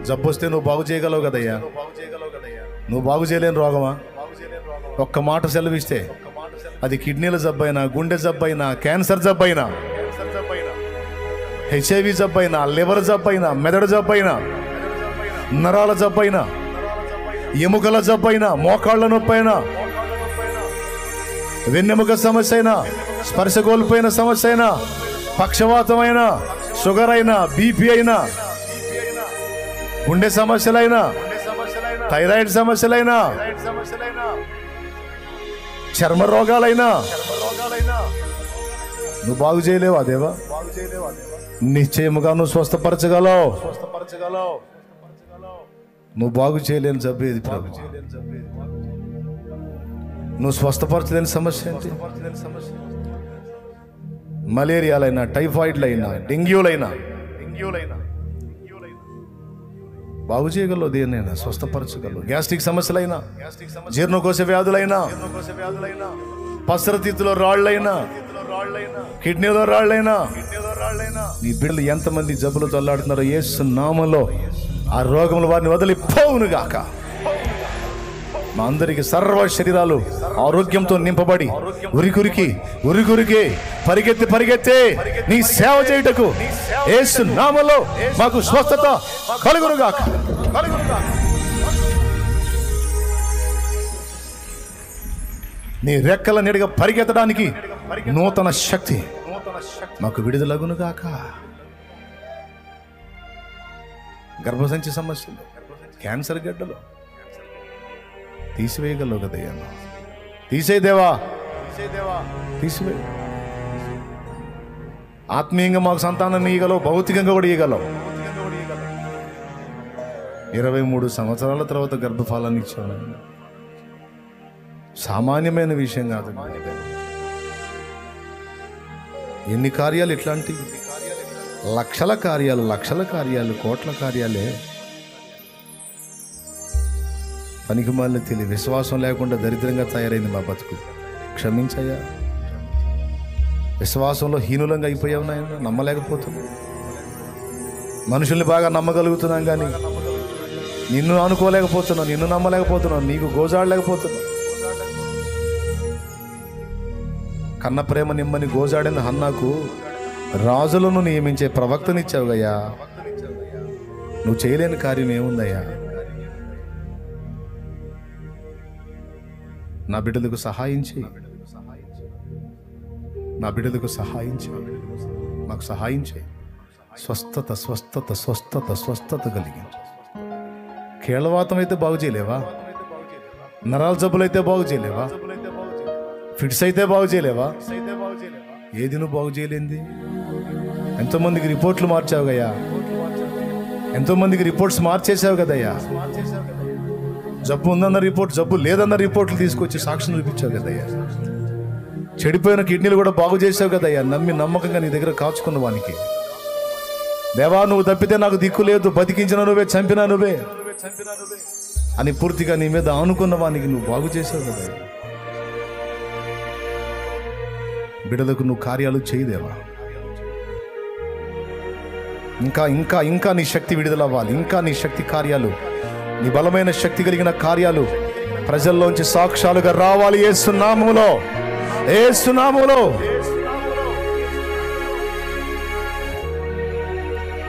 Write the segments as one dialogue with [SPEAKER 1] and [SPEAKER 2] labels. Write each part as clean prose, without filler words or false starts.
[SPEAKER 1] జబ్బు వస్తే నువ్వు బాగు చేయగలవు కదయ్యా, నువ్వు బాగు చేయలేని రోగమా? ఒక్క మాట సెలవిస్తే అది కిడ్నీల జబ్బైనా, గుండె జబ్బైనా, క్యాన్సర్ జబ్బైనా, హెచ్ఐవి జబ్బైనా, లివర్ జబ్బైనా, మెదడు జబ్బైనా, నరాల జబ్బైనా, ఎముకల జబ్బైనా, మోకాళ్ళ నొప్పైనా, వెన్నెముక సమస్య అయినా, స్పర్శ కోల్పోయిన సమస్య అయినా, పక్షవాతమైనా, షుగర్ అయినా, బీపీ అయినా, గుండె సమస్యలైనా, థైరాయిడ్ సమస్యలైనా, చర్మ రోగాలైనా నువ్వు బాగు చేయలేవా దేవా? నిశ్చయముగా నువ్వు స్వస్థపరచగలవు. నువ్వు బాగు చేయలేని జబ్బు ఏది ప్రభు? నువ్వు స్వస్థపరచలేని సమస్య ఏంటి? మలేరియాలైనా, టైఫాయిడ్లైనా, డెంగ్యూలైనా బాగు చేయగలవు. దేన్నైనా స్వస్థపరచగలవు. గ్యాస్ట్రిక్ సమస్యలైనా, జీర్ణకోశ వ్యాధులైనా, పసరతీతులో రాళ్ళైనా, కిడ్నీలో రాళ్ళైనా, నీ బిడ్డలు ఎంతమంది జబ్బులు తల్లాడుతున్నారో యేసు నామములో ఆ రోగములు వారిని వదిలిపోవును గాక. మా అందరికి సర్వ శరీరాలు ఆరోగ్యంతో నింపబడి ఉరికురికి పరిగెత్తి నీ సేవ చేయుటకు యేసు నామములో మాకు స్వస్థత కలుగును గాక. నీ రెక్కల నీడగా పరిగెత్తడానికి నూతన శక్తి మాకు విడుదలగును గాక. గర్భసంచి సమస్యలు, క్యాన్సర్ గడ్డలు తీసివేయగలవు కదయ్యా. తీసేదేవా, తీసివే. ఆత్మీయంగా మాకు సంతానాన్ని ఇవ్వగలవు, భౌతికంగా కూడా ఇవ్వగలవు. 23 సంవత్సరాల తర్వాత గర్భఫలాన్ని ఇచ్చావు. సామాన్యమైన విషయం కాదు. ఎన్ని కార్యాలు ఇట్లాంటి లక్షల కార్యాలు, కోట్ల కార్యాలే. పనికి మాలిన తెలియ విశ్వాసం లేకుండా దరిద్రంగా తయారైంది మా బతుకు. క్షమించయ్యా. విశ్వాసంలో హీనులంగా అయిపోయావు నాయన. నమ్మలేకపోతున్నావు. మనుషుల్ని బాగా నమ్మగలుగుతున్నాం కానీ నిన్ను అనుకోలేకపోతున్నావు, నిన్ను నమ్మలేకపోతున్నావు, నీకు గోజాడలేకపోతున్నావు. కన్న ప్రేమ నిమ్మని గోజాడిన హన్నాకు రాజులను నియమించే ప్రవక్తనిచ్చావుగయ్యా. నువ్వు చేయలేని కార్యం ఏముందయ్యా? నా బిడ్డలకు సహాయించి, నా బిడ్డలకు సహాయించి, మాకు సహాయించి స్వస్థత స్వస్థత స్వస్థత స్వస్థత కలిగించు. కేళవాతం అయితే బాగు చేయలేవా? నరాల జబ్బులు అయితే బాగు చేయలేవా? ఫిట్స్ అయితే బాగు చేయలేవా? ఏది నువ్వు బాగు చేయలేంది? ఎంతోమందికి రిపోర్ట్లు మార్చావు గయ్యా, ఎంతోమందికి రిపోర్ట్స్ మార్చేసావు కదయ్యా. జబ్బు ఉందన్న రిపోర్ట్, జబ్బు లేదన్న రిపోర్ట్లు తీసుకొచ్చి సాక్ష్యం చూపించావు కదయ్యా. చెడిపోయిన కిడ్నీలు కూడా బాగు చేసావు కదయ్యా. నమ్మకంగా నీ దగ్గర కాచుకున్న వానికి. దేవా, నువ్వు తప్పితే నాకు దిక్కు లేదు, బతికించిన నువ్వే, చంపినా నువ్వే అని పూర్తిగా నీ మీద ఆనుకున్న వానికి నువ్వు బాగు చేసావు కదయ్యా. బిడ్డలకు నువ్వు కార్యాలు చేయదేవా. ఇంకా ఇంకా ఇంకా నీ శక్తి విడుదలవ్వాలి. ఇంకా నీ శక్తి కార్యాలు, నీ బలమైన శక్తి కలిగిన కార్యాలు ప్రజల్లోంచి సాక్ష్యాలుగా రావాలి. యేసు నామములో, యేసు నామములో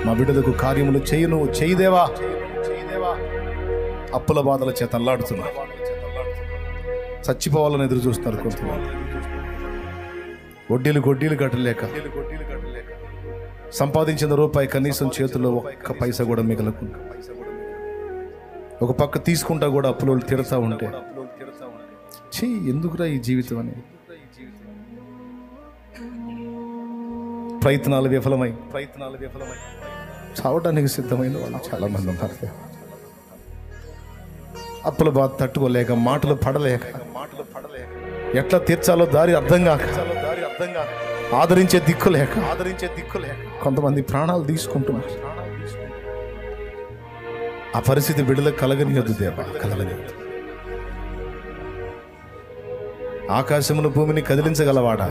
[SPEAKER 1] మా బిడ్డలకు కార్యములు చేయి. నువ్వు చేయదేవా. అప్పుల బాధల చేత అల్లాడుతున్నా, చచ్చిపోవాలని ఎదురు చూస్తున్నారు కొంతమంది. వడ్డీలు కట్టలేక, సంపాదించిన రూపాయి కనీసం చేతుల్లో ఒక్క పైసా కూడా మిగలకుండా, ఒక పక్క తీసుకుంటా కూడా అప్పులు తిడతా ఉంటే, ఎందుకురా ఈ జీవితం అని ప్రయత్నాలు విఫలమై చావటానికి సిద్ధమైన వాళ్ళు చాలా మంది ఉన్నారు. అప్పుల బాధ తట్టుకోలేక, మాటలు పడలేక, ఎట్లా తీర్చాలో దారి అర్థం కాక, ఆదరించే దిక్కు లేక కొంతమంది ప్రాణాలు తీసుకుంటున్నారు. ఆ పరిస్థితి బిడ్డలకు కలగనియొద్దు దేవా, కలగనియొద్దు. ఆకాశమును భూమిని కదిలించగలవాడా,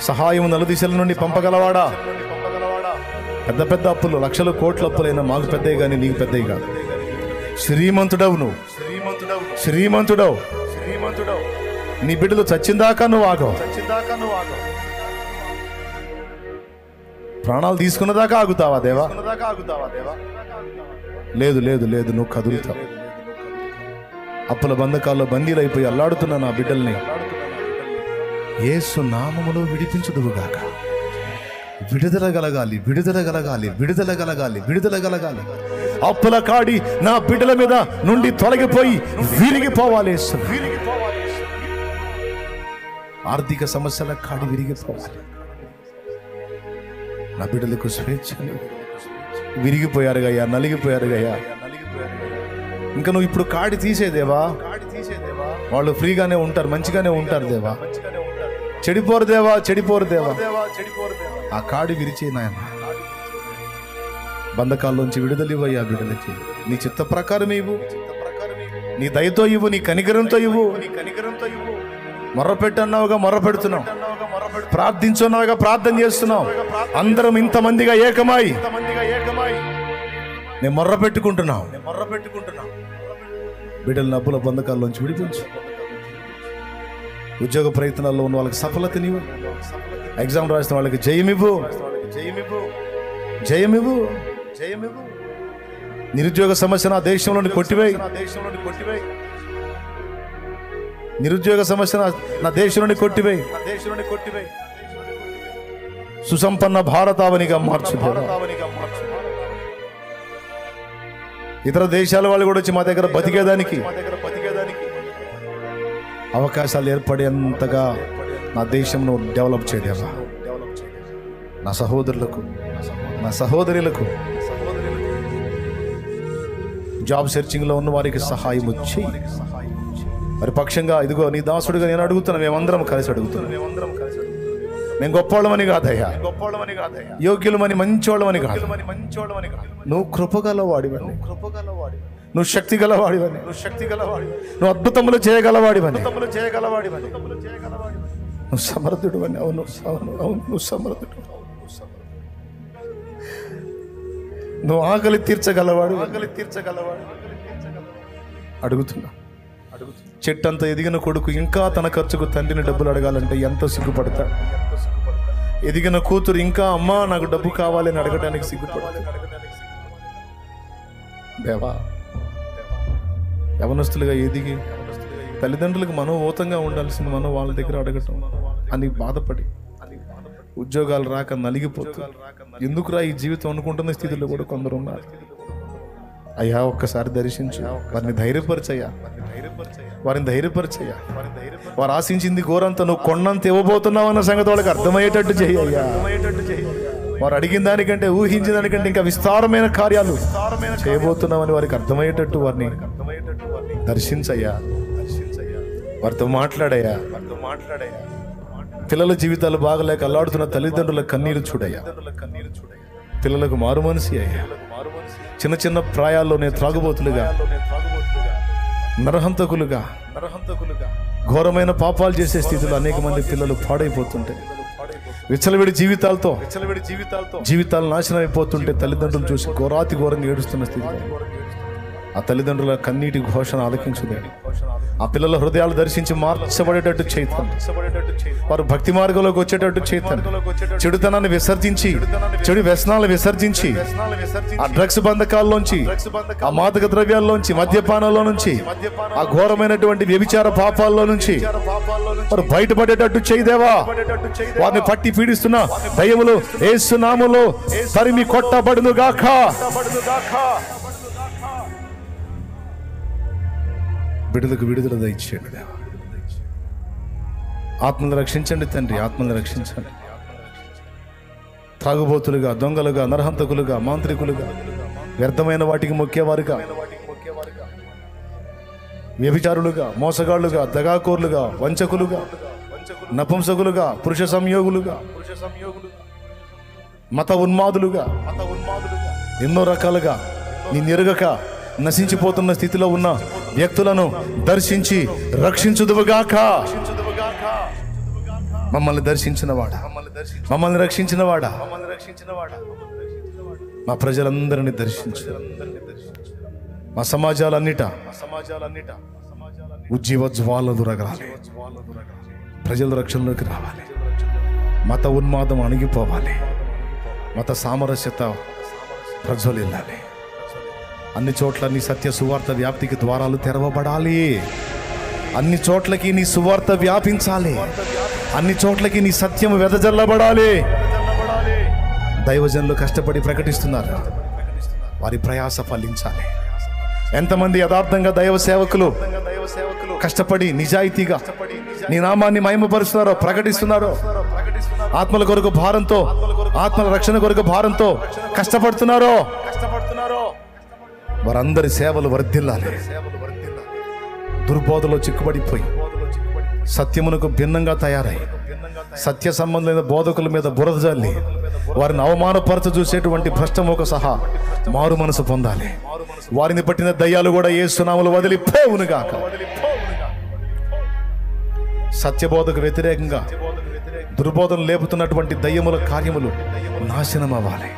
[SPEAKER 1] సహాయము నలుదిశల నుండి పంపగలవాడా, పెద్ద పెద్ద అప్పులు, లక్షల కోట్ల అప్పులైనా మాకు పెద్దవి కానీ నీకు పెద్దవి కాదు. శ్రీమంతుడవు నువ్వు, శ్రీమంతుడవు. నీ బిడ్డలు చచ్చిందాకా నువ్వు ఆగవు, ప్రాణాలు తీసుకున్నదాకా ఆగుతావా దేవా? లేదు లేదు లేదు, నువ్వు కదులుతావు. అప్పుల బంధకాల్లో బందీలైపోయి అల్లాడుతున్న నా బిడ్డల్ని యేసు నామములో విడిపించుదువుగాక. విడుదల కలగాలి, విడుదల కలగాలి, విడుదల కలగాలి, విడుదల కలగాలి. అప్పుల కాడి నా బిడ్డల మీద నుండి తొలగిపోయి విరిగిపోవాలి. ఆర్థిక సమస్యల కాడి విరిగిపోవాలి. నా బిడ్డలకు స్వేచ్ఛ. విరిగిపోయారుగయ్యా, నలిగిపోయారుగయ్యా. ఇంకా నువ్వు ఇప్పుడు కాడి తీసేదేవా, వాళ్ళు ఫ్రీగానే ఉంటారు, మంచిగానే ఉంటారు దేవా. చెడిపోరు దేవా, చెడిపోరు దేవా. ఆ కాడి విరిచే నాయన. బంధకాల్లోంచి విడుదలివ్వయ్యా బిడ్డలకి. నీ చిత్త ప్రకారం ఇవ్వు, నీ దయతో ఇవ్వు, నీ కనికరంతో ఇవ్వు. మొర్రపెట్టన్నావుగా మొర్రపెడుతున్నావు, ప్రార్థించున్నావుగా ప్రార్థన చేస్తున్నావు. అందరం ఇంతమందిగా ఏకమై నేను మొర్రపెట్టుకుంటున్నావు. బిడ్డల అప్పుల బంధకాల్లోంచి విడిపించు. ఉద్యోగ ప్రయత్నాల్లో ఉన్న వాళ్ళకి సఫలతనివ్వు. ఎగ్జామ్ రాసిన వాళ్ళకి జయమివ్వు, జయమివ్వు. నిరుద్యోగ సమస్య నా దేశంలోని కొట్టివేయి. నిరుద్యోగ సమస్య నా దేశంలోని కొట్టివేయి. సుసంపన్న భారతావనిగా మార్చు. ఇతర దేశాల వాళ్ళు కూడా వచ్చి మా దగ్గర బతికేదానికి అవకాశాలు ఏర్పడేంతగా నా దేశంను డెవలప్ చేయదేవా. నా సహోదరులకు, నా సహోదరులకు జాబ్ సెర్చింగ్లో ఉన్న వారికి సహాయం వచ్చి మరి పక్షంగా ఇదిగో నీ దాసుడిగా నేను అడుగుతున్నా. మేమందరం కలిసి అడుగుతున్నాం. మేము గొప్పవాళ్ళమని కాదయ్యా, యోగ్యులమని, మంచోళ్ళమని కాదు. నువ్వు కృపగలవాడివని, నువ్వు శక్తి గలవాడివని, నువ్వు అద్భుతములు చేయగలవాడివని, నువ్వు సమర్థుడు అని. అవును అవును, నువ్వు సమర్థుడు. నువ్వు ఆకలి తీర్చగలవాడు. అడుగుతున్నా. చెట్టంత ఎదిగిన కొడుకు ఇంకా తన ఖర్చుకు తండ్రిని డబ్బులు అడగాలంటే ఎంత సిగ్గుపడతాడు. ఎదిగిన కూతురు ఇంకా అమ్మా నాకు డబ్బు కావాలని అడగడానికి సిగ్గుపడతాడు. దేవా, యవనస్తులుగా ఎదిగి తల్లిదండ్రులకు మనోహతంగా ఉండాల్సిన మనం వాళ్ళ దగ్గర అడగటం అని బాధపడి ఉద్యోగాలు రాక నలిగిపోతూ ఎందుకురా ఈ జీవితం అనుకుంటున్న స్థితిలో కూడా కొందరు ఉన్నారు. అయ్యా, ఒక్కసారి దర్శించు, వారిని ధైర్యపరచయ్యా, వారిని ధైర్యపరచయ్యా. వారు ఆశించింది ఘోరంతా నువ్వు కొండంత ఇవ్వబోతున్నావు అన్న సంగతి వాళ్ళకి అర్థమయ్యేటట్టు చెయ్యయ్యా. వారు అడిగిన దానికంటే, ఊహించిన దానికంటే ఇంకా విస్తారమైన కార్యాలు చేయబోతున్నామని వారికి అర్థమయ్యేటట్టు వారిని దర్శించయ్యా. వారితో మాట్లాడయ్యా. పిల్లల జీవితాలు బాగలేక అల్లాడుతున్న తల్లిదండ్రుల కన్నీరు చూడయ్యా. పిల్లలకు మారు మనసి అయ్యా. చిన్న చిన్న ప్రాయాల్లోనే త్రాగుబోతులుగా, నరహంతకులుగా, ఘోరమైన పాపాలు చేసే స్థితిలో అనేక మంది పిల్లలు పాడైపోతుంటే, విచ్చలవిడి జీవితాలతో జీవితాలు నాశనం అయిపోతుంటే తల్లిదండ్రులు చూసి ఘోరాతి ఘోరంగా ఏడుస్తున్న స్థితిలో ఆ తల్లిదండ్రుల కన్నీటి ఘోషణ ఆలకించుదే. ఆ పిల్లల హృదయాలు దర్శించి మార్చబడేటట్టు చేస్తాను. వారు భక్తి మార్గంలోకి వచ్చేటట్టు చేస్తాను. చెడుతనాన్ని విసర్జించి, చెడు వ్యసనాలు విసర్జించి, ఆ డ్రగ్స్ బంధకాల్లోంచి, ఆ మాదక ద్రవ్యాల్లోంచి, మద్యపానంలో నుంచి, ఆ ఘోరమైనటువంటి వ్యభిచార పాపాల్లో నుంచి వారు బయటపడేటట్టు చేయదేవా. వారిని పట్టి పీడిస్తున్న దయ్యములు యేసు నామములో తరిమి కొట్టబడును గాక. బిడ్డలకు విడుదల దయచేయండి దేవా. ఆత్మను రక్షించండి తండ్రి, ఆత్మను రక్షించండి. త్రాగుబోతులుగా, దొంగలుగా, నరహంతకులుగా, మాంత్రికులుగా, వ్యర్థమైన వాటికి మొక్కేవారుగా, వ్యభిచారులుగా, మోసగాళ్లుగా, దగాకోర్లుగా, వంచకులుగా, నపుంసకులుగా, పురుష సంయోగులుగా, మత ఉన్మాదులుగా, ఎన్నో రకాలుగా నిన్ను ఎరుగక నశించిపోతున్న స్థితిలో ఉన్న వ్యక్తులను దర్శించి రక్షించుదువుగాక. మమ్మల్ని దర్శించినవాడా, మమ్మల్ని రక్షించినవాడా, మా ప్రజలందరినీ దర్శించు. మా సమాజాలన్నిట ఉజ్జీవ జ్వాలలు రగలాలి. ప్రజల రక్షణలోకి రావాలి. మత ఉన్మాదం అణిగిపోవాలి. మత సామరస్యత ప్రజ్వలిల్లాలి. అన్ని చోట్ల నీ సత్య సువార్త వ్యాప్తికి ద్వారాలు తెరవబడాలి. అన్ని చోట్లకి నీ సువార్త వ్యాపించాలి. అన్ని చోట్లకి నీ సత్యం వెదజల్లబడాలి. దైవజనులు కష్టపడి ప్రకటిస్తున్నారు, వారి ప్రయాస ఫలించాలి. ఎంతమంది యథార్థంగా దైవ సేవకులు కష్టపడి నిజాయితీగా నీ నామాన్ని మహిమపరుస్తున్నారో, ప్రకటిస్తున్నారో, ఆత్మల కొరకు భారంతో, ఆత్మల రక్షణ కొరకు భారంతో కష్టపడుతున్నారో, వారందరి సేవలు వర్ధిల్లాలి. దుర్బోధలో చిక్కుబడిపోయి సత్యమునకు భిన్నంగా తయారై సత్య సంబంధమైన బోధకుల మీద బురద జల్లి వారిని అవమానపరచ చూసేటువంటి భ్రష్టమోక సహా మారు మనసు పొందాలి. వారిని పట్టిన దయ్యాలు కూడా యేసు నామములో వదిలిపోవునుగాక. సత్యబోధకు వ్యతిరేకంగా దుర్బోధన లేపుతున్నటువంటి దయ్యముల కార్యములు నాశనం అవ్వాలి,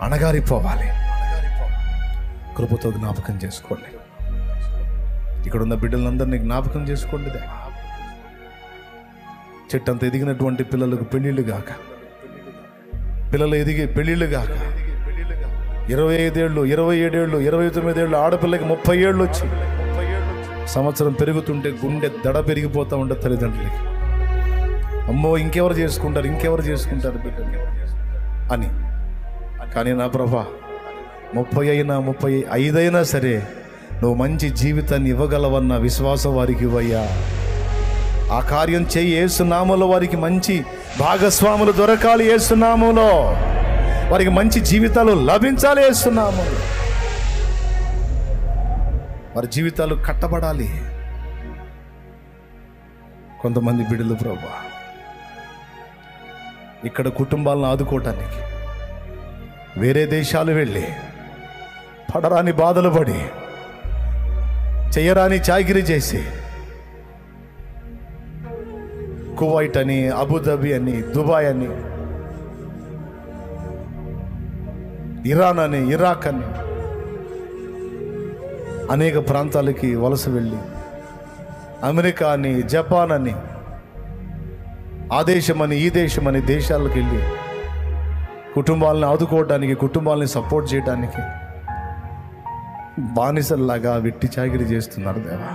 [SPEAKER 1] అణగారిపోవాలి. కృపతో జ్ఞాపకం చేసుకోండి. ఇక్కడున్న బిడ్డలందరినీ జ్ఞాపకం చేసుకోండి. చెట్టంత ఎదిగినటువంటి పిల్లలకు పెళ్ళిళ్ళు గాక, పిల్లలు ఎదిగి పెళ్ళిళ్ళు గాక. 25 ఏళ్ళు, 27 ఏళ్ళు, 29 ఏళ్ళు ఆడపిల్లకి 30 ఏళ్ళు వచ్చి సంవత్సరం పెరుగుతుంటే గుండె దడ పెరిగిపోతూ ఉంటుంది తల్లిదండ్రులకి. అమ్మో ఇంకెవరు చేసుకుంటారు బిడ్డలు అని. కానీ నా ప్రభా 30 అయినా 35 అయినా సరే నువ్వు మంచి జీవితాన్ని ఇవ్వగలవన్న విశ్వాసం వారికి ఇవ్వయ్యా. ఆ కార్యం చెయ్యి యేసు నామములో. వారికి మంచి భాగస్వాములు దొరకాలి యేసు నామములో. వారికి మంచి జీవితాలు లభించాలి యేసు నామములో. వారి జీవితాలు కట్టబడాలి. కొంతమంది బిడ్డలు ప్రభా ఇక్కడ కుటుంబాలను ఆదుకోవటానికి వేరే దేశాలు వెళ్ళి పడరాని బాధలు పడి చెయ్యరాని చాకిరీ చేసి కువైట్ అని, అబుదాబి అని, దుబాయ్ అని, ఇరాన్ అని, ఇరాక్ అని అనేక ప్రాంతాలకి వలస వెళ్ళి అమెరికా అని, జపాన్ అని, ఆ దేశమని, ఈ దేశమని దేశాలకు వెళ్ళి కుటుంబాలను ఆదుకోవడానికి, కుటుంబాలని సపోర్ట్ చేయడానికి బానిసల్లాగా వెట్టి చాకిరీ చేస్తున్నారు దేవా.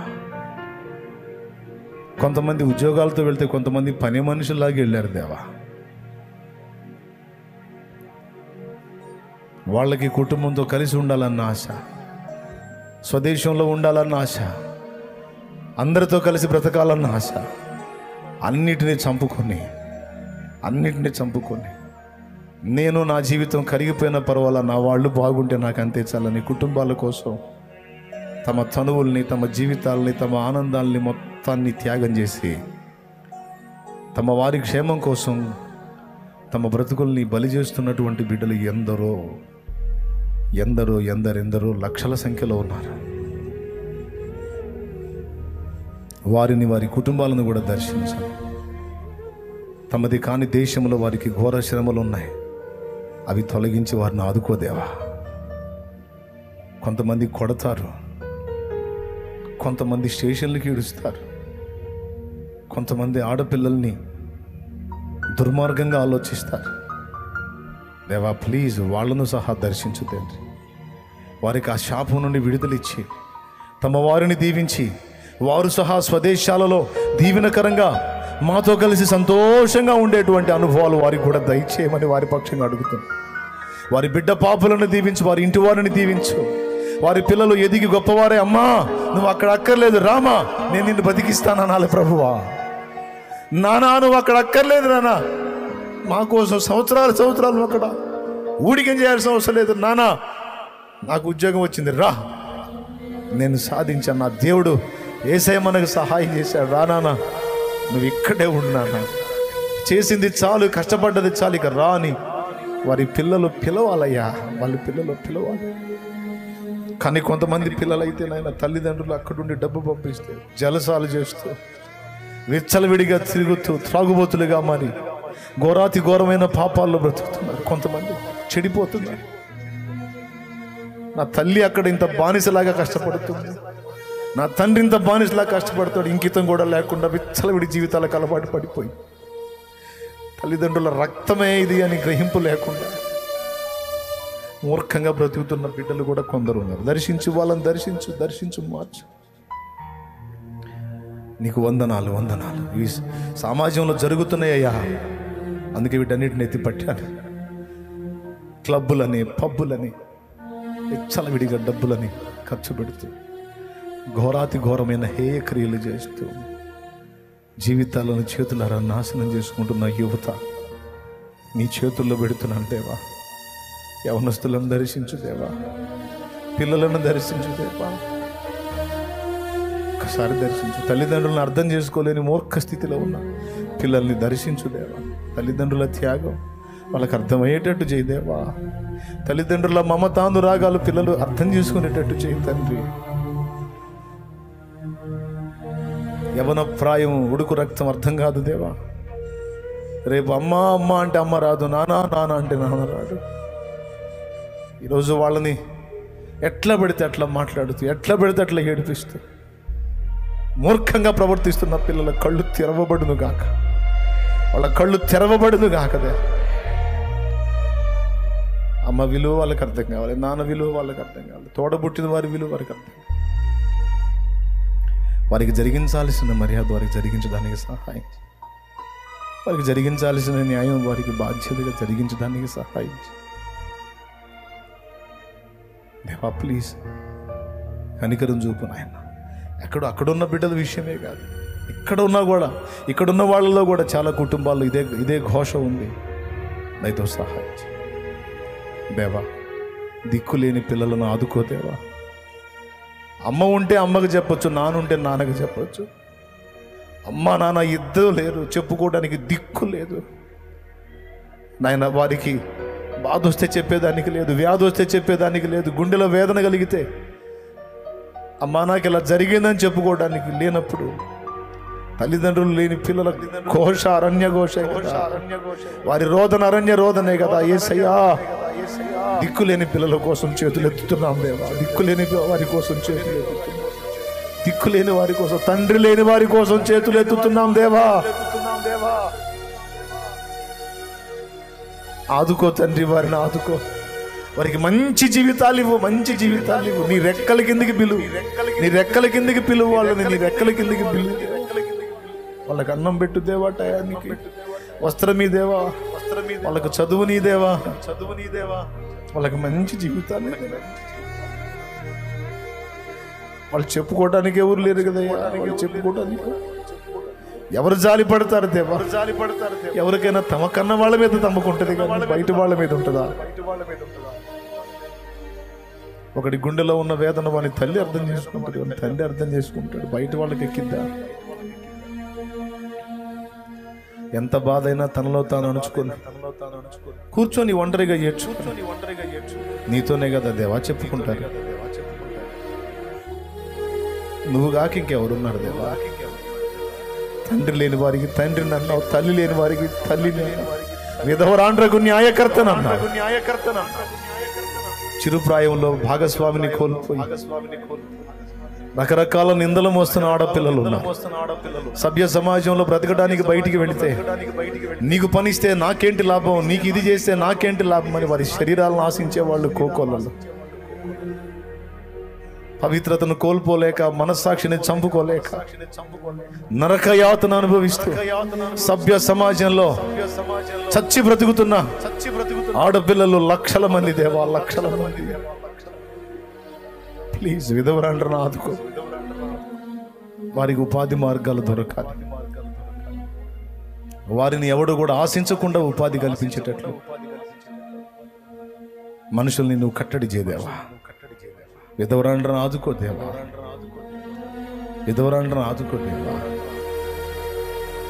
[SPEAKER 1] కొంతమంది ఉద్యోగాలతో వెళ్తే కొంతమంది పని మనుషుల్లాగా వెళ్ళారు దేవా. వాళ్ళకి కుటుంబంతో కలిసి ఉండాలన్న ఆశ, స్వదేశంలో ఉండాలన్న ఆశ, అందరితో కలిసి బ్రతకాలన్న ఆశ, అన్నిటినీ చంపుకొని నేను నా జీవితం కరిగిపోయిన పర్వాలా, నా వాళ్ళు బాగుంటే నాకు అంతే చాలని కుటుంబాల కోసం తమ చనువుల్ని, తమ జీవితాలని, తమ ఆనందాల్ని మొత్తాన్ని త్యాగం చేసి తమ వారి క్షేమం కోసం తమ బ్రతుకుల్ని బలి చేస్తున్నటువంటి బిడ్డలు ఎందరో లక్షల సంఖ్యలో ఉన్నారు. వారిని, వారి కుటుంబాలను కూడా దర్శించాలి. తమది కాని దేశంలో వారికి ఘోర శ్రమలు ఉన్నాయి, అవి తొలగించి వారిని ఆదుకోదేవా. కొంతమంది కొడతారు, కొంతమంది స్టేషన్లకి ఇడుస్తారు, కొంతమంది ఆడపిల్లల్ని దుర్మార్గంగా ఆలోచిస్తారు. దేవా ప్లీజ్ వాళ్ళను సహా దర్శించు తండ్రి. వారికి ఆ శాపం నుండి విడుదలిచ్చి తమ వారిని దీవించి వారు సహా స్వదేశాలలో దీవెనకరంగా మాతో కలిసి సంతోషంగా ఉండేటువంటి అనుభవాలు వారికి కూడా దయచేయమని వారి పక్షంగా అడుగుతాం. వారి బిడ్డ పాపులను దీవించు, వారి ఇంటి వారిని దీవించు. వారి పిల్లలు ఎదిగి గొప్పవారే, అమ్మా నువ్వు అక్కడ అక్కర్లేదు రామా, నేను నిన్ను బతికిస్తాననాలి ప్రభువా. నానా నువ్వు అక్కడ అక్కర్లేదు నానా, మా కోసం సంవత్సరాలు అక్కడ ఊడికం చేయాల్సిన అవసరం లేదు నానా, నాకు ఉద్యోగం వచ్చింది రా, నేను సాధించాను, నా దేవుడు యేసయ్య మనకు సహాయం చేశాడు, రా నానా నువ్వు ఇక్కడే ఉన్నానా, చేసింది చాలు, కష్టపడ్డది చాలు, ఇక రాని వారి పిల్లలు పిలవాలయ్యా, వాళ్ళ పిల్లలు పిలవాలి. కానీ కొంతమంది పిల్లలైతే నాయన తల్లిదండ్రులు అక్కడుండి డబ్బు పంపిస్తే జలసాలు చేస్తూ విచ్చలవిడిగా తిరుగుతూ త్రాగుబోతులుగా మారి ఘోరాతి ఘోరమైన పాపాల్లో బ్రతుకుతున్నారు. కొంతమంది చెడిపోతున్నారు. నా తల్లి అక్కడ ఇంత బానిసలాగా కష్టపడుతుంది, నా తండ్రి ఇంత బానిసలాగా కష్టపడతాడు, ఇంకితం కూడా లేకుండా విచ్చలవిడి జీవితాలకు అలవాటు పడిపోయి తల్లిదండ్రుల రక్తమే ఇది అని గ్రహింపు లేకుండా మూర్ఖంగా బ్రతుకుతున్న బిడ్డలు కూడా కొందరు ఉన్నారు. దర్శించు, వాళ్ళని దర్శించు, మార్చు. నీకు వందనాలు. ఈ సమాజంలో జరుగుతున్నాయ్యా, అందుకే వీటన్నిటిని ఎత్తిపట్టాను. క్లబ్బులని, పబ్బులని, విచ్చలవిడిగా డబ్బులని ఖర్చు పెడుతూ ఘోరాతి ఘోరమైన హేయ క్రియలు చేస్తూ జీవితాలను చేతులారా నాశనం చేసుకుంటున్న యువత నీ చేతుల్లో పెడుతున్నాను దేవా. యవనస్తులను దర్శించు దేవా, పిల్లలను దర్శించు దేవా, ఒకసారి దర్శించు. తల్లిదండ్రులను అర్థం చేసుకోలేని మూర్ఖ స్థితిలో ఉన్న పిల్లల్ని దర్శించు దేవా. తల్లిదండ్రుల త్యాగం వాళ్ళకి అర్థమయ్యేటట్టు చేయి దేవా. తల్లిదండ్రుల మమతానురాగాలు పిల్లలు అర్థం చేసుకునేటట్టు చేయి తండ్రి. యవన ప్రాయం ఉడుకు రక్తం అర్థం కాదు దేవా. రేపు అమ్మ అంటే అమ్మ రాదు, నాన్న అంటే నాన్న రాదు. ఈరోజు వాళ్ళని ఎట్లా పెడితే అట్లా మాట్లాడుతూ, ఎట్లా పెడితే అట్లా ఏడిపిస్తూ మూర్ఖంగా ప్రవర్తిస్తున్న పిల్లల కళ్ళు తెరవబడును గాక, వాళ్ళ కళ్ళు తెరవబడును గాకదే. అమ్మ విలువ వాళ్ళకి అర్థం కావాలి, నాన్న విలువ వాళ్ళకి అర్థం కావాలి, తోడబుట్టిన వారి విలువ వారికి అర్థం కావాలి. వారికి జరిగించాల్సిన మర్యాద వారికి జరిగించడానికి సహాయం, వారికి జరిగించాల్సిన న్యాయం వారికి బాధ్యతగా జరిగించడానికి సహాయం దేవా. ప్లీజ్ కనికరం చూపు నాయన. అక్కడున్న బిడ్డల విషయమే కాదు, ఇక్కడున్న వాళ్ళలో కూడా చాలా కుటుంబాల్లో ఇదే ఘోష ఉంది. దయతో సహాయం దేవా. దిక్కులేని పిల్లలను ఆదుకో దేవా. అమ్మ ఉంటే అమ్మకు చెప్పొచ్చు, నాన్నుంటే నాన్నకు చెప్పొచ్చు. అమ్మ నాన్న ఇద్దరు లేరు, చెప్పుకోవడానికి దిక్కు లేదు నాయన. వారికి బాధ వస్తే చెప్పేదానికి లేదు, వ్యాధి వస్తే చెప్పేదానికి లేదు, గుండెలో వేదన కలిగితే అమ్మా నాకు ఇలా జరిగిందని చెప్పుకోవడానికి లేనప్పుడు తల్లిదండ్రులు లేని పిల్లల ఘోష అరణ్య ఘోష, వారి రోదన అరణ్య రోదనే కదా. యేసయ్యా, దిక్కులేని పిల్లల కోసం చేతులు ఎత్తుతున్నాం దేవా. దిక్కులేని వారి కోసం చేతులు ఎత్తుతున్నాం, దిక్కులేని వారి కోసం, తండ్రి లేని వారి కోసం చేతులు ఎత్తుతున్నాం దేవా. ఆదుకో తండ్రి, వారిని ఆదుకో. వారికి మంచి జీవితాలు ఇవ్వు, మంచి జీవితాలు ఇవ్వు. నీ రెక్కల కిందికి పిలువు, నీ రెక్కల కిందికి పిలువు వాళ్ళని, నీ రెక్కల కిందికి పిలువు. వాళ్ళకి అన్నం పెట్టు దేవా, టయానికి వస్త్రం ఈ దేవా, వాళ్ళకు చదువు నీ దేవా, వాళ్ళకి మంచి జీవితాలు. వాళ్ళు చెప్పుకోవడానికి ఎవరు లేరు కదా, వాళ్ళు చెప్పుకోవడానికి ఎవరు జాలి పడతారు దేవా. ఎవరికైనా తమ కన్న వాళ్ళ మీద తమకుంటది కానీ బయట వాళ్ళ మీద ఉంటుందా? ఒకటి గుండెలో ఉన్న వేదన వాని తల్లి అర్థం చేసుకుంటాడు, వాని తండ్రి అర్థం చేసుకుంటాడు, బయట వాళ్ళకి ఎక్కిద్దా? ఎంత బాధ అయినా తనలో తాను అణుచుకొని కూర్చొని ఒంటరిగా ఏడ్చు. నీతోనే కదా దేవా చెప్పుకుంటారు. నువ్వు కాక ఇంకెవరున్నారు దేవా? తండ్రి లేని వారికి తండ్రిని అన్నావు, తల్లి లేని వారికి తల్లిని అన్నావు, విధవరాండ్రకు న్యాయకర్తను అన్నావు. చిరుప్రాయంలో భాగస్వామిని కోల్పోయి రకరకాల నిందలు మోస్తున్న ఆడపిల్లలు ఉన్నారు. సభ్య సమాజంలో బ్రతకడానికి బయటికి వెళితే నీకు పనిస్తే నాకేంటి లాభం, నీకు ఇది చేస్తే నాకేంటి లాభం అని వారి శరీరాలను ఆశించే వాళ్ళు కోకోళ్ళు. పవిత్రతను కోల్పోలేక, మనస్సాక్షిని చంపుకోలేక నరకయాతన అనుభవిస్తూ సభ్య సమాజంలో చచ్చి బ్రతుకుతున్న ఆడపిల్లలు లక్షల మంది దేవా, లక్షల మంది. ప్లీజ్ విధవరాండ్రను ఆదుకో. వారికి ఉపాధి మార్గాలు దొరకాలి. వారిని ఎవడు కూడా ఆశించకుండా ఉపాధి కల్పించేటట్లు మనుషుల్ని నువ్వు కట్టడి చేయదేవా. విధవరాండ్రను ఆదుకో దేవా, విధవరాండ్రను ఆదుకో దేవా.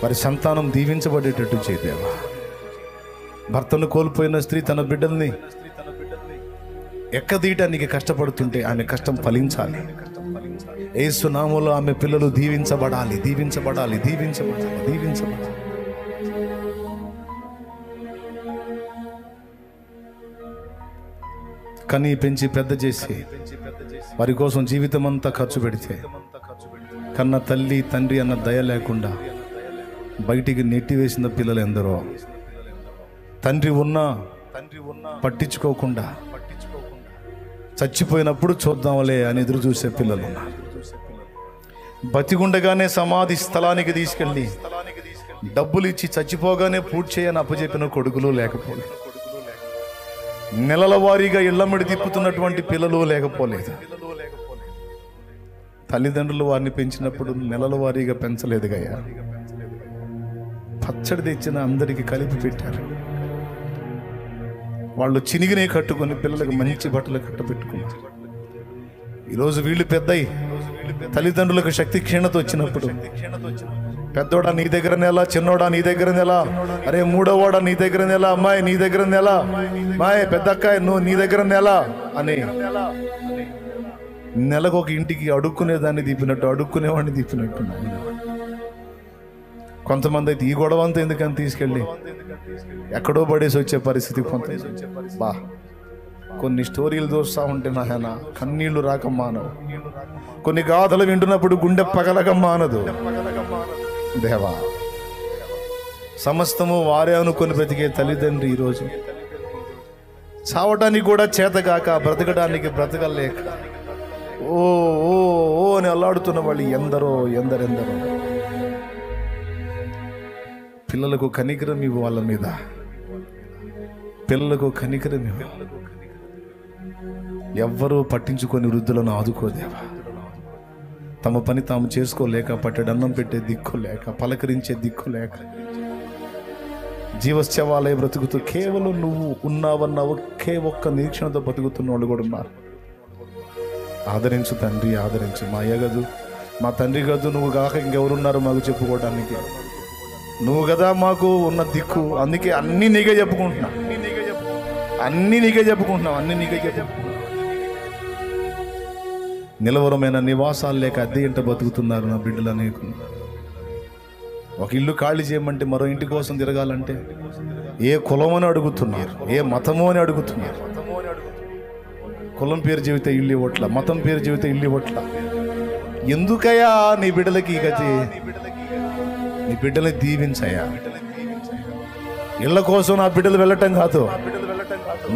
[SPEAKER 1] వారి సంతానం దీవించబడేటట్టు చేయదేవా. భర్తను కోల్పోయిన స్త్రీ తన బిడ్డల్ని ఎక్కదీయటానికి కష్టపడుతుంటే ఆమె కష్టం ఫలించాలి. యేసు నామములో ఆమె పిల్లలు దీవించబడాలి, దీవించబడాలి, దీవించబడాలి, దీవించబడాలి. కని పెంచి పెద్ద చేసి వారి కోసం జీవితం అంతా ఖర్చు పెడితే కన్న తల్లి తండ్రి అన్న దయ లేకుండా బయటికి నెట్టివేసిన పిల్లలు ఎందరో. తండ్రి ఉన్నా పట్టించుకోకుండా చచ్చిపోయినప్పుడు చూద్దాంలే అని ఎదురు చూసే పిల్లలు ఉన్నారు. బతిగుండగానే సమాధి స్థలానికి తీసుకెళ్ళి డబ్బులు ఇచ్చి చచ్చిపోగానే పూర్తి చేయని అప్పచెప్పిన కొడుకులు లేకపోలేదు. నెలల వారీగా ఇళ్లమ్మడి తిప్పుతున్నటువంటి పిల్లలు లేకపోలేదు. తల్లిదండ్రులు వారిని పెంచినప్పుడు నెలల వారీగా పెంచలేదు గయ్యా. పచ్చడి తెచ్చిన అందరికీ కలిపి పెట్టారు. వాళ్ళు చినిగినే కట్టుకొని పిల్లలకు మంచి బట్టలు కట్టబెట్టుకున్నారు. ఈరోజు వీళ్ళు పెద్దయి తల్లిదండ్రులకు శక్తి క్షీణత వచ్చినప్పుడు పెద్దోడా నీ దగ్గర నెల, చిన్నోడా నీ దగ్గర నెల, అరే మూడోవాడా నీ దగ్గర నెల, అమ్మాయి నీ దగ్గర నెల, మాయ్ పెద్దక్కాయ నువ్వు నీ దగ్గర నెల అని నెలకు ఒక ఇంటికి అడుక్కునేదాన్ని దీపినట్టు, అడుక్కునేవాడిని దీపినట్టు. కొంతమంది అయితే ఈ గొడవ అంతా ఎందుకని తీసుకెళ్ళి ఎక్కడో పడేసి వచ్చే పరిస్థితి. బా కొన్ని స్టోరీలు చూస్తూ ఉంటే నాయన కన్నీళ్లు రాక మానవు. కొన్ని గాథలు వింటున్నప్పుడు గుండె పగలక మానదు. దేవా, సమస్తము వారే అనుకొని బ్రతికే తల్లిదండ్రి ఈరోజు చావటానికి కూడా చేతగాక, బ్రతకడానికి బ్రతకలేక ఓ ఓ ఓ అని అల్లాడుతున్న వాళ్ళు ఎందరో ఎందరెందరో. పిల్లలకు కనికరం ఇవ్వు, వాళ్ళ మీద పిల్లలకు కనికరం ఇవ్వు. ఎవ్వరూ పట్టించుకొని వృద్ధులను ఆదుకోదేవా. తమ పని తాము చేసుకోలేక, పట్టెడన్నం పెట్టే దిక్కు లేక, పలకరించే దిక్కు లేక, జీవశ్చవాలయ బ్రతుకుతూ కేవలం నువ్వు ఉన్నావన్న ఒకే ఒక్క నిరీక్షణతో బతుకుతున్న వాళ్ళు కూడా ఉన్నారు. ఆదరించు తండ్రి, ఆదరించు. మా అయ్య గదు, మా తండ్రి గదు, నువ్వు కాక ఇంకెవరున్నారు మాకు చెప్పుకోవడానికి? నువ్వు కదా మాకు ఉన్న దిక్కు. అందుకే అన్నీ నీకే చెప్పుకుంటున్నావు, అన్నీ నీకే చెప్పుకుంటున్నావు. నిలవరమైన నివాసాలు లేక అద్దె ఇంట బతుకుతున్నారు నా బిడ్డలు అనేకులు. ఒక ఇల్లు ఖాళీ చేయమంటే మరో ఇంటి కోసం తిరగాలంటే ఏ కులం అని అడుగుతున్నారు, ఏ మతము అని అడుగుతున్నారు. కులం పేరు చెబితే ఇల్లు ఇవ్వట్ల, మతం పేరు చెబితే ఇల్లు ఇవ్వట్ల. ఎందుకయ్యా నీ బిడ్డలకి గతి? నీ బిడ్డల్ని దీవించయ్యా. ఇళ్ల కోసం నా బిడ్డలు వెళ్ళటం కాదు,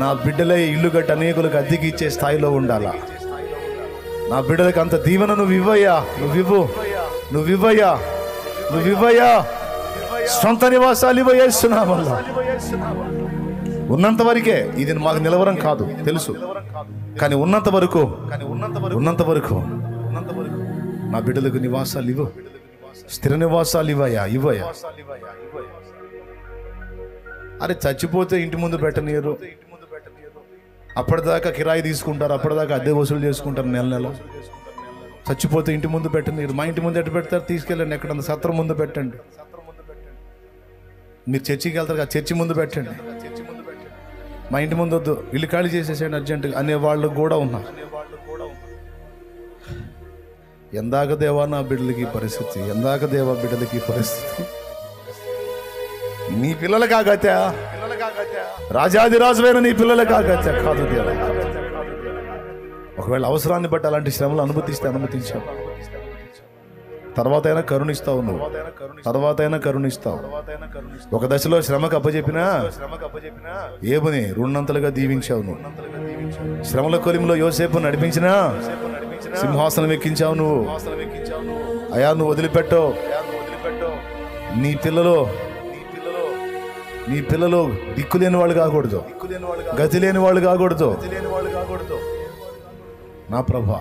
[SPEAKER 1] నా బిడ్డలే ఇల్లు కట్టి అనేకులకు అద్దెకి ఇచ్చే స్థాయిలో ఉండాలా. నా బిడ్డలకు అంత దీవెన నువ్వు ఇవ్వయ్యా, నువ్వు ఇవ్వయ్యా. సొంత నివాసాలు ఇవ్వయేస్తున్నామల్లా. ఉన్నంత వరకే ఇది మాకు నిలవరం కాదు తెలుసు, కానీ ఉన్నంత వరకు నా బిడ్డలకు నివాసాలు ఇవ్వు, స్థిర నివాసాలు ఇవ్వయ్యా. అరే చచ్చిపోతే ఇంటి ముందు పెట్టనీయరు, అప్పటిదాకా కిరాయి తీసుకుంటారు, అప్పటిదాకా అద్దె వసూలు చేసుకుంటారు నెల నెల. చచ్చిపోతే ఇంటి ముందు పెట్టనీయరు. మా ఇంటి ముందు ఎట్టు పెడతారు? తీసుకెళ్ళండి, ఎక్కడన్నా సత్రం ముందు పెట్టండి. మీరు చర్చికి వెళ్తారు కదా, చర్చి ముందు పెట్టండి. మా ఇంటి ముందు వద్దు, ఇల్లు ఖాళీ చేసేసేయండి అర్జెంటుగా అనే వాళ్ళు కూడా ఉన్నారు. ఎందాక దేవా నా బిడ్డలకి పరిస్థితి, ఎందాక దేవా బిడ్డలకి పరిస్థితి. నీ పిల్లలు కాగత్య, రాజాదిరాజువైన నీ పిల్లలు కాగత్య కాదు దేవా. ఒకవేళ అవసరాన్ని బట్టి అలాంటి శ్రమలు అనుమతించావు, తర్వాత అయినా కరుణిస్తావు. నువ్వు తర్వాత అయినా కరుణిస్తావు. ఒక దశలో శ్రమకు అప్పచెప్పినా ఏబుని రెండంతలుగా దీవించావు. నువ్వు శ్రమల కొలిమిలో యోసేపు నడిపించినా సింహాసనం ఎక్కించావు. నువ్వు అయా నువ్వు వదిలిపెట్టవు. నీ పిల్లలు దిక్కు లేని వాళ్ళు కాకూడదు, గతి లేని వాళ్ళు కాకూడదు. నా ప్రభా,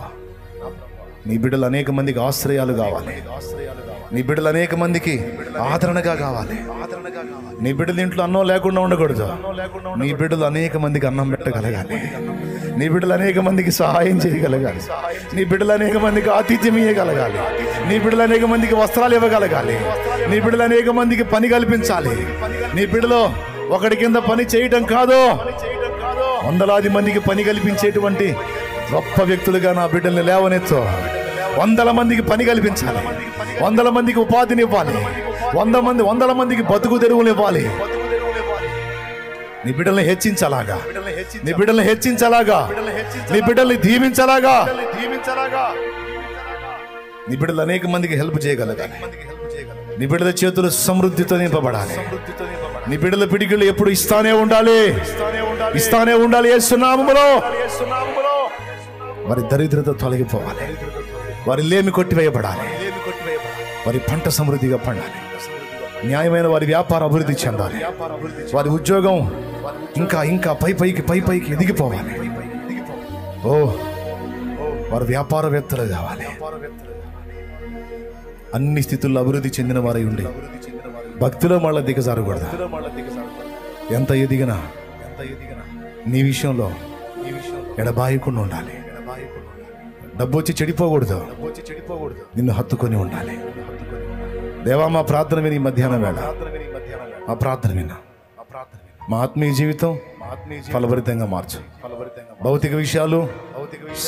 [SPEAKER 1] నీ బిడ్డలు అనేక మందికి ఆశ్రయాలు కావాలి, నీ బిడ్డలు అనేక మందికి ఆదరణగా కావాలి. నీ బిడ్డలు ఇంట్లో అన్నం లేకుండా ఉండకూడదు. నీ బిడ్డలు అనేక మందికి అన్నం పెట్టగలగాలి. నీ బిడ్డలు అనేక మందికి సహాయం చేయగలగాలి. నీ బిడ్డలు అనేక మందికి ఆతిథ్యం ఇవ్వగలగాలి. నీ బిడ్డలు అనేక మందికి వస్త్రాలు ఇవ్వగలగాలి. నీ బిడ్డలు అనేక మందికి పని కల్పించాలి. నీ బిడ్డలో ఒకటి కింద పని చేయటం కాదు, వందలాది మందికి పని కల్పించేటువంటి గొప్ప వ్యక్తులుగా నా బిడ్డల్ని లేవనెత్తు. వందల మందికి పని కల్పించాలి, వందల మందికి ఉపాధిని ఇవ్వాలి, వందల మందికి బతుకు తెరువులు ఇవ్వాలి. నీ బిడ్డల్ని హెచ్చించలాగా, నీ బిడ్డల్ని హెచ్చించలాగా, నీ బిడ్డల్ని దీవించలాగా, నీ బిడ్డలు అనేక మందికి హెల్ప్ చేయగలగాలి. నీ బిడ్డల చేతులు సమృద్ధితో నింపబడాలి. నీ బిడ్డల పిడికిళ్ళు ఎప్పుడు ఇస్తానే ఉండాలి, ఇస్తానే ఉండాలి. యేసు నామములో వారి దరిద్రత తొలగిపోవాలి, వారి లేమి కొట్టివేయబడాలి, వారి పంట సమృద్ధిగా పండాలి, న్యాయమైన వారి వ్యాపార అభివృద్ధి చెందాలి, వారి ఉద్యోగం ఇంకా ఇంకా పైకి ఎదిగిపోవాలి. ఓ వారు వ్యాపారవేత్తలు కావాలి. అన్ని స్థితుల్లో అభివృద్ధి చెందిన వారై ఉండి భక్తిలో మళ్ళీ దిగజారకూడదు. ఎంత ఎదిగినా నీ విషయంలో ఎడబాయకుండా ఉండాలి. డబ్బు వచ్చి చెడిపోకూడదు, నిన్ను హత్తుకొని ఉండాలి. దేవా, మా ప్రార్థన విని మధ్యాహ్నం వేళ మా ప్రార్థన విన్నా, మా ఆత్మీయ జీవితం ఫలభరితంగా మార్చు. భౌతిక విషయాలు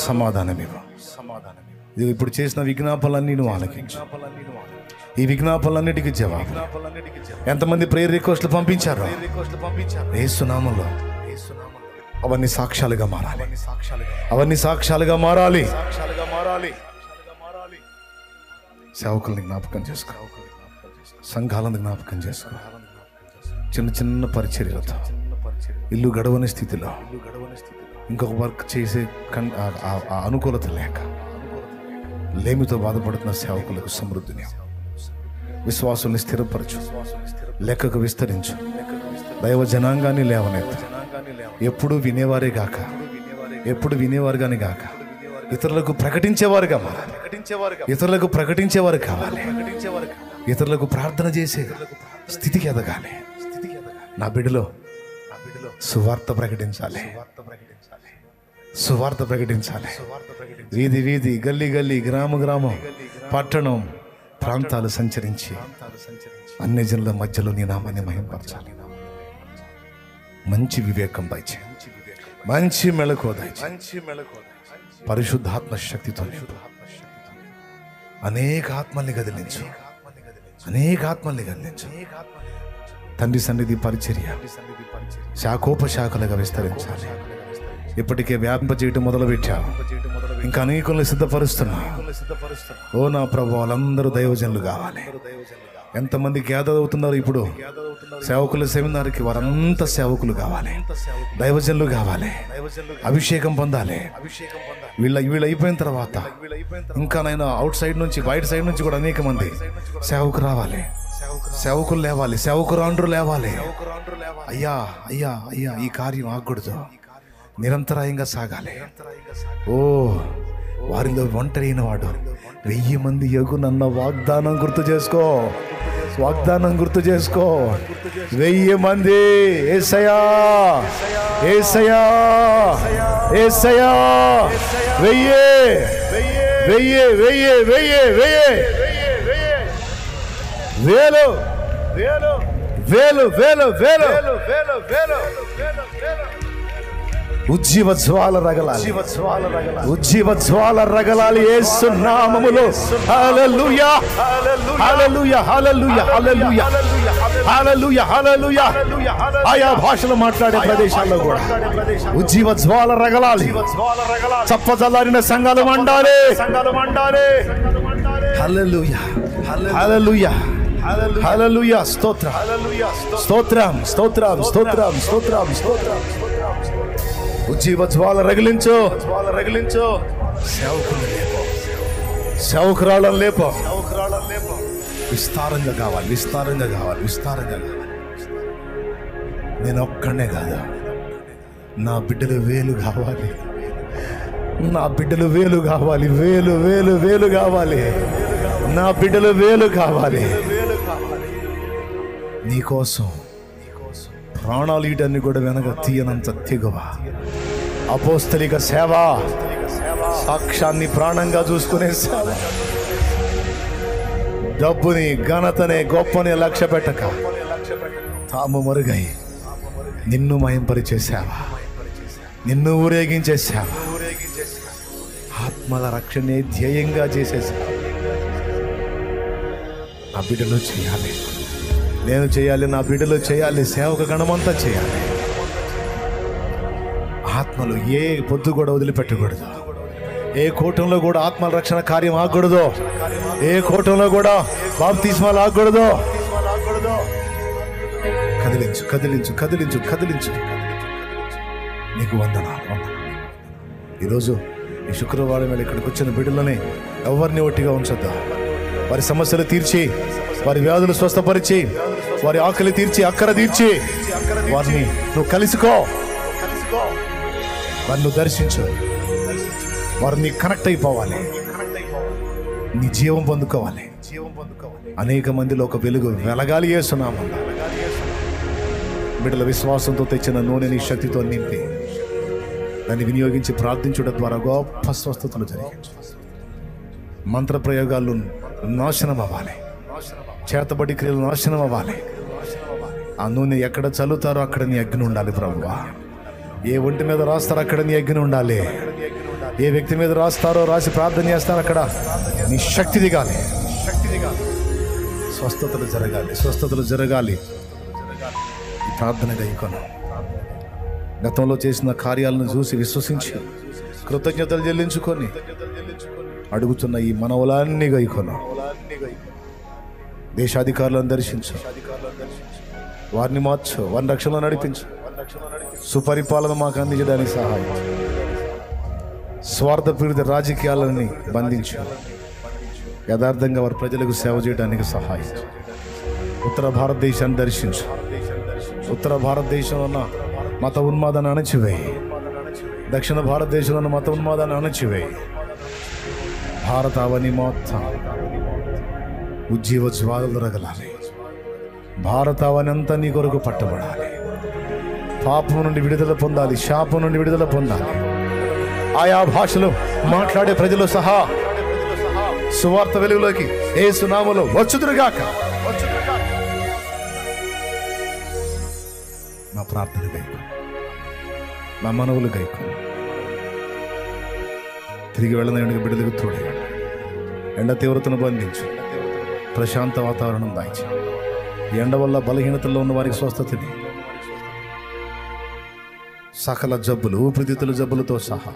[SPEAKER 1] సమాధానం ఇవ్వు. ఇది ఇప్పుడు చేసిన విజ్ఞాపనలన్నీ నువ్వు ఆలకించు. ఈ విజ్ఞాపనలన్నిటికీ జవాబు. ఎంతమంది ప్రేయర్ రిక్వెస్ట్లు పంపించారు యేసు నామములో అవన్నీ సాక్ష్యాలుగా మారాలి, అవన్నీ సాక్ష్యాలుగా మారాలి. సేవకుల్ని జ్ఞాపకం చేసుకో, సంఘాలను జ్ఞాపకం చేసుకో. చిన్న చిన్న పరిచర్యలతో ఇల్లు గడవని స్థితిలో ఇంకొక వర్క్ చేసే అనుకూలత లేక లేమితో బాధపడుతున్న సేవకులకు సమృద్ధిని, విశ్వాసుల్ని స్థిరపరచు, లెక్కకు విస్తరించు. దైవ జనాంగాన్ని లేవనెత్తు. ఎప్పుడు వినేవారే గాక, ఎప్పుడు వినేవారు కానీ గాక, ఇతరులకు ప్రకటించేవారుగా మారాలి, ఇతరులకు ప్రకటించేవారు కావాలి, ఇతరులకు ప్రార్థన చేసే స్థితికి ఎదగాలి. నా బిడ్డలో సువార్త ప్రకటించాలి, సువార్త ప్రకటించాలి. వీధి వీధి, గల్లీ గల్లీ, గ్రామం, పట్టణం, ప్రాంతాలు సంచరించి అన్ని జనుల మధ్యలో నీ నామాన్ని మహింపరచాలి. మంచి వివేకం దయచే, మంచి మెళకువ దయచే, పరిశుద్ధాత్మ శక్తితో అనేక ఆత్మల్ని కదిలించు, అనేక ఆత్మల్ని కదిలించు. తండ్రి సన్నిధి పరిచర్య శాఖోపశాఖలుగా విస్తరించాలి. ఇప్పటికే వ్యాపింపజేయటం మొదలుపెట్టావు, ఇంకా అనేకుల్ని సిద్ధపరుస్తున్నా. ఓ నా ప్రభు, వాళ్ళందరూ దైవజనులు కావాలి. ఎంతమంది గ్యాదర్ అవుతున్నారు ఇప్పుడు సేవకుల సెమినార్కి, వారంతా సేవకులు కావాలి, దైవజనులు కావాలి, అభిషేకం పొందాలి. వీళ్ళు అయిపోయిన తర్వాత ఇంకా నైనా అవుట్ సైడ్ నుంచి, బయట సైడ్ నుంచి కూడా అనేక మంది సేవకు రావాలి, సేవకులు లేవాలి, సేవకురాండ్రు లేవాలి. అయ్యా అయ్యా అయ్యా, ఈ కార్యం ఆగకూడదు, నిరంతరాయంగా సాగాలి. ఓ వారిలో ఒంటరైన వాడు 1000 మంది ఎగునన్న వాగ్దానం గుర్తు చేసుకో, వాగ్దానం గుర్తు చేసుకో. 1000 మంది యేసయ్యా, యేసయ్యా, యేసయ్యా. 1000 ఉజ్జీవ జ్వాల రగలాలి, ఉజ్జీవ జ్వాల రగలాలి యేసు నామములో. హల్లెలూయా, హల్లెలూయా, హల్లెలూయా, హల్లెలూయా, హల్లెలూయా, హల్లెలూయా. ఆయా భాషలు మాట్లాడే ప్రదేశాల్లో కూడా ఉజ్జీవ జ్వాల రగలాలి. చప్పజల్లారిన సంఘాలు మండాలి, హల్లెలూయా, హల్లెలూయా, హల్లెలూయా. స్తోత్రం, స్తోత్రం, స్తోత్రం, స్తోత్రం, స్తోత్రం, స్తోత్రం. ఉజ్జీవ జ్వాల రగిలించు, సేవకులను లేపో, సేవకురాళ్ళను లేపో. విస్తారంగా కావాలి, విస్తారంగా కావాలి, విస్తారంగా కావాలి. నేను ఒక్కడే కాదు, నా బిడ్డలు 1000 కావాలి, నా బిడ్డలు 1000 కావాలి, 1000 కావాలి, నా బిడ్డలు 1000 కావాలి. నీకోసం ప్రాణాలు ఈటన్ని కూడా వెనక తీయనంత తెగువ అపోస్తలిక సేవ, సాక్ష్యాన్ని ప్రాణంగా చూసుకునే సేవ, డబ్బుని, ఘనతనే, గొప్పని లక్ష్య పెట్టక తాము మరుగై నిన్ను మహింపరిచే సేవ, నిన్ను ఊరేగించే సేవ. ఆత్మల రక్షణే ధ్యేయంగా చేసేసా. నా బిడ్డలు చేయాలి, నేను చేయాలి, నా బిడ్డలు చేయాలి, సేవక గణమంతా చేయాలి. ఆత్మలు ఏ పొద్దు కూడా వదిలిపెట్టకూడదు. ఏ కూటంలో కూడా ఆత్మల రక్షణ కార్యం ఆగకూడదు. ఏ కూటంలో కూడా బాప్తిస్మాలు ఆగకూడదు. కదిలించు కదిలించు కదిలించు కదిలించు. నీకు వందనాలు. ఈరోజు ఈ శుక్రవారం వేళ ఇక్కడికి వచ్చిన బిడ్డలని ఎవరిని ఒట్టిగా ఉంచొద్దు. వారి సమస్యలు తీర్చి, వారి వ్యాధులు స్వస్థపరిచి, వారి ఆకలి తీర్చి, అక్కర తీర్చి, వారిని నువ్వు కలుసుకో, వారిని దర్శించు, వారిని కనెక్ట్ అయిపోవాలి, నీ జీవం పొందుకోవాలి. అనేక మందిలో ఒక వెలుగు వెలగాలి. యేసునామములో బిడ్డల విశ్వాసంతో తెచ్చిన నూనె నీ శక్తితో నింపి దాన్ని వినియోగించి ప్రార్థించడం ద్వారా గొప్ప స్వస్థతలు జరిగించు. మంత్రప్రయోగాలు నాశనం అవ్వాలి, చేతబడి క్రియలు నాశనం అవ్వాలి. ఆ నూనె ఎక్కడ చల్లుతారో అక్కడ నీ అగ్ని ఉండాలి ప్రభువా. ఏ ఒంటి మీద రాస్తారో అక్కడ నీ అగ్ని ఉండాలి. ఏ వ్యక్తి మీద రాస్తారో, రాసి ప్రార్థన చేస్తారో అక్కడ నీ శక్తి దిగాలి. స్వస్థతలు జరగాలి, స్వస్థతలు జరగాలి. ఈ ప్రార్థన గైకొను. గతంలో చేసిన కార్యాలను చూసి విశ్వసించి కృతజ్ఞతలు చెల్లించుకొని అడుగుతున్న ఈ మనవులన్నీ గైకొను. దేశాధికారులను దర్శించు, వారిని మార్చు, వారిని రక్షణలో నడిపించు. సుపరిపాలన మాకు అందించడానికి సహాయం. స్వార్థ పీడిత రాజకీయాలని బంధించు. యథార్థంగా వారి ప్రజలకు సేవ చేయడానికి సహాయం. ఉత్తర భారతదేశాన్ని దర్శించు. ఉత్తర భారతదేశంలో ఉన్న మత ఉన్మాదాన్ని అణచివేయి. దక్షిణ భారతదేశంలో ఉన్న మత ఉన్మాదాన్ని అణచివేయి. భారత అవని మొత్తం ఉజ్జీవ జ్వాలలు రగలాలి. భారత అవని అంతా నీ కొరకు పట్టబడాలి. పాపం నుండి విడుదల పొందాలి, శాపం నుండి విడుదల పొందాలి. ఆయా భాషలు మాట్లాడే ప్రజలు సహా సువార్త వెలుగులోకి యేసు నామములో వచ్చుదురుగాక. నా ప్రార్థన గైకు, నా మనవులు గైకు. తిరిగి వెళ్ళని బిడ్డలకు తోడే. ఎండ తీవ్రతను బంధించు, ప్రశాంత వాతావరణం దాయించు. ఎండ వల్ల బలహీనతల్లో ఉన్న వారికి స్వస్థతని, సకల జబ్బులు, ఊపిరితిత్తుల జబ్బులతో సహా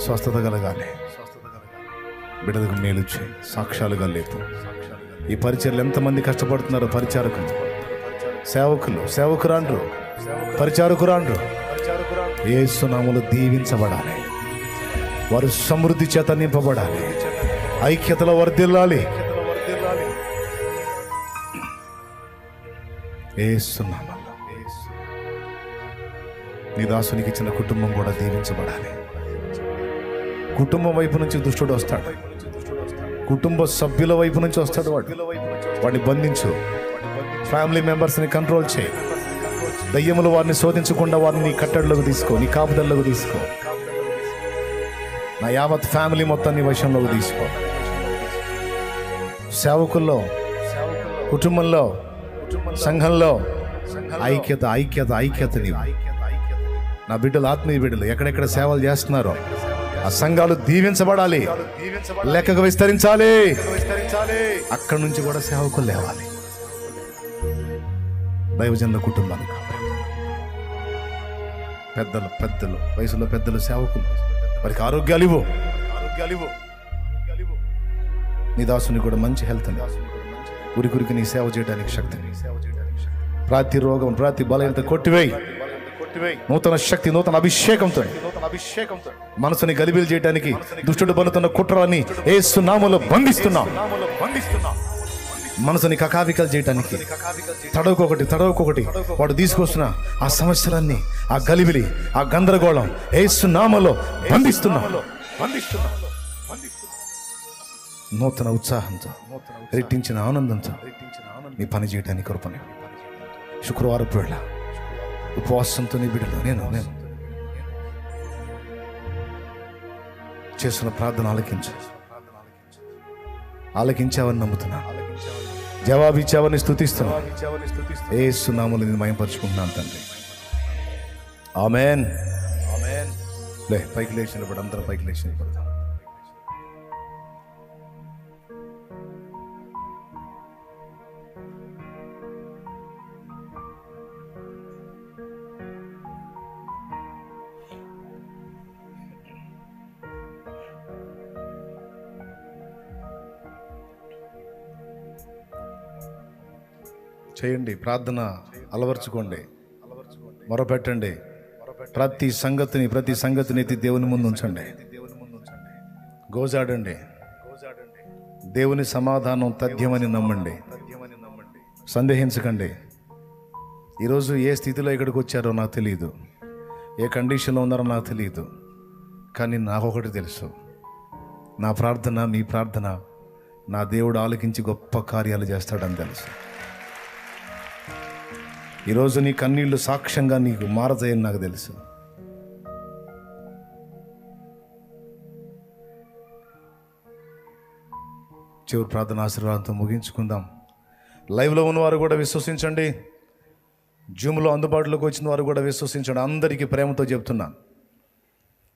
[SPEAKER 1] స్వస్థత కలగాలి. బిడ్డలకు మేలు చేయి, సాక్ష్యాలుగా లేపు. ఈ పరిచర్లు ఎంతమంది కష్టపడుతున్నారో, పరిచారకులు, సేవకులు, సేవకురాండ్రు, పరిచారకురాండ్రు యేసు నామములో దీవించబడాలి. వారు సమృద్ధి చేత నింపబడాలి, ఐక్యతలో వర్ధిల్లాలి. యేసు నామములో నీ దాసునికి ఇచ్చిన కుటుంబం కూడా దీవించబడాలి. కుటుంబం వైపు నుంచి దుష్టుడు వస్తాడు, కుటుంబ సభ్యుల వైపు నుంచి వస్తాడు. వాడిని బంధించు, ఫ్యామిలీ మెంబర్స్ని కంట్రోల్ చేయి. దయ్యములు వారిని శోధించకుండా వారిని కట్టడిలోకి తీసుకో, నీ కాపుదల్లోకి తీసుకో. నా యావత్ ఫ్యామిలీ మొత్తాన్ని వశంలోకి తీసుకో. సేవకుల్లో, కుటుంబంలో, సంఘంలో ఐక్యత ఐక్యత ఐక్యత నీవు. నా బిడ్డలు, ఆత్మీయ బిడ్డలు ఎక్కడెక్కడ సేవలు చేస్తున్నారో ఆ సంఘాలు దీవించబడాలి, లెక్కకు విస్తరించాలి. అక్కడి నుంచి కూడా సేవకులు లేవాలి. దైవజనుల కుటుంబాలు, పెద్దలు పెద్దలు వయసులో పెద్దలు, సేవకులు, వారికి ఆరోగ్యాలు ఇవ్వు. నీ దాసుని కూడా మంచి హెల్త్, ఉరికి నీ సేవ చేయడానికి శక్తిని, ప్రతి రోగం, ప్రతి బలహీనత కొట్టివేయి. నూతన శక్తి, నూతన అభిషేకంతో మనసుని గలిబిలి చేయడానికి దుష్టుడు పన్నుతున్న కుట్రని యేసు నామములో బంధిస్తున్నాం. మనసుని కకావికలు చేయడానికి తడవకొకటి వాడు తీసుకొస్తున్న ఆ సమస్యలన్నీ, ఆ గలిబిలి, ఆ గందరగోళం యేసు నామములో బంధిస్తున్నాం. నూతన ఉత్సాహంతో, రెట్టించిన ఆనందంతో నీ పని చేయడానికి కృపని. శుక్రవారం వేళ ఉపవాసంతో నీ బిడ్డలు నేను చేస్తున్న ప్రార్థన ఆలకించావని నమ్ముతున్నా, జవాబిచ్చావని స్తుతిస్తున్నా. యేసు నామములో నేను మహిమపరుచుకుంటున్నాను తండ్రి. ఆమేన్. పైకి లేచి నిలబడి, అందరూ పైకి లేచి నిలబడతాం. చేయండి, ప్రార్థన అలవర్చుకోండి, మొరపెట్టండి. ప్రతి సంగతిని ఎత్తి దేవుని ముందు ఉంచండి. గోజాడండి. దేవుని సమాధానం తథ్యమని నమ్మండి. సందేహించకండి. ఈరోజు ఏ స్థితిలో ఇక్కడికి వచ్చారో నాకు తెలియదు, ఏ కండిషన్లో ఉన్నారో నాకు తెలియదు. కానీ నాకొకటి తెలుసు, నా ప్రార్థన, మీ ప్రార్థన నా దేవుడు ఆలకించి గొప్ప కార్యాలు చేస్తాడని తెలుసు. ఈరోజు నీ కన్నీళ్లు సాక్ష్యంగా నీకు మారతాయని నాకు తెలుసు. చివరి ప్రార్థన ఆశీర్వాదంతో ముగించుకుందాం. లైవ్లో ఉన్నవారు కూడా విశ్వసించండి, జూమ్లో అందుబాటులోకి వచ్చిన వారు కూడా విశ్వసించండి. అందరికీ ప్రేమతో చెప్తున్నాను,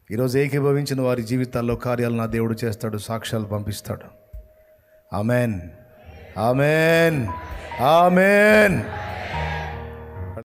[SPEAKER 1] ఈరోజు ఏకీభవించిన వారి జీవితాల్లో కార్యాలు నా దేవుడు చేస్తాడు, సాక్ష్యాలు పంపిస్తాడు. Amen, amen, amen.